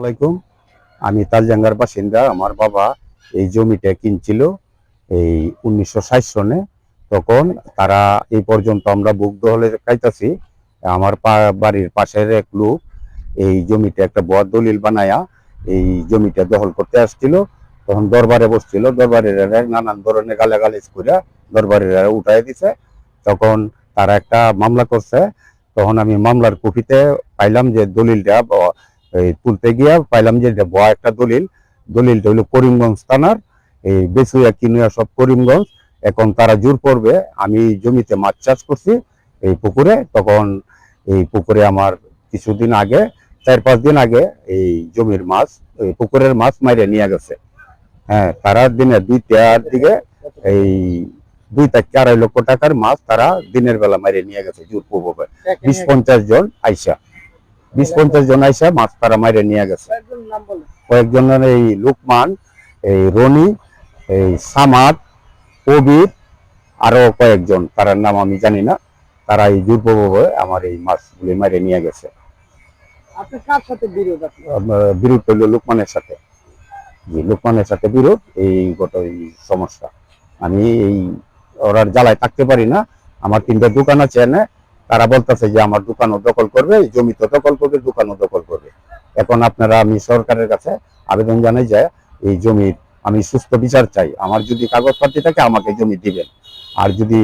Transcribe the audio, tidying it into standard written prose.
আলাইকুম। আমি তালজাঙ্গার বাসিন্দা। আমার বাবা এই জমিটা কিনছিল এই 1960 সনে। তখন তারা এই পর্যন্ত আমরা ভোগ দখলে খাইতাছি। আমার বাড়ির পাশের এক লোক এই জমিটা একটা বড় দলিল বানায়া এই জমিটা দখল করতে আসছিল। তখন দরবারে বসছিল, দরবারের নানান ধরনের গালাগালিজ করে দরবারের উঠাই দিছে। তখন তারা একটা মামলা করছে। তখন আমি মামলার কপিতে পাইলাম যে দলিলটা এই তুলতে গিয়া পাইলাম যে এটা বড় একটা দলিলটা হইলো করিমগঞ্জ থানার, এই বেচুয়া কিনুয়া সব করিমগঞ্জ। এখন তারা জোর করবে। আমি জমিতে মাছ চাষ করছি এই পুকুরে। তখন এই পুকুরে আমার কিছুদিন আগে, 4-5 দিন আগে এই জমির মাছ, এই পুকুরের মাছ মাইরে নিয়ে গেছে। হ্যাঁ, তারা দিনে 2টার দিকে এই 2 থেকে 2.5 লক্ষ টাকার মাছ তারা দিনের বেলা মাইরে নিয়ে গেছে জোরপূর্বক। 20-50 জন আইসা 20-50 জন আইসা মাছ তারা মাইরে নিয়ে গেছে। কয়েকজনের এই লোকমান, এই রনি, এই সামাদ, কবির, আরো কয়েকজন, তার নাম আমি জানি না। তারা এই জোরপূর্বক আমার এই মাছগুলি মাইরে নিয়ে গেছে। বিরোধ হইল লোকমানের সাথে। লোকমানের সাথে বিরোধ, এই গোটা এই সমস্যা। আমি এই ওরার জ্বালায় থাকতে পারি না। আমার 3টা দোকান আছে এনে। তারা বলতেছে যে আমার দোকানও দখল করবে, জমি তো দখল করবে, দোকানও দখল করবে। এখন আপনারা, আমি সরকারের কাছে আবেদন জানাই যায় এই জমির আমি সুস্থ বিচার চাই। আমার যদি কাগজপত্র থাকে আমাকে জমি দিবেন। আর যদি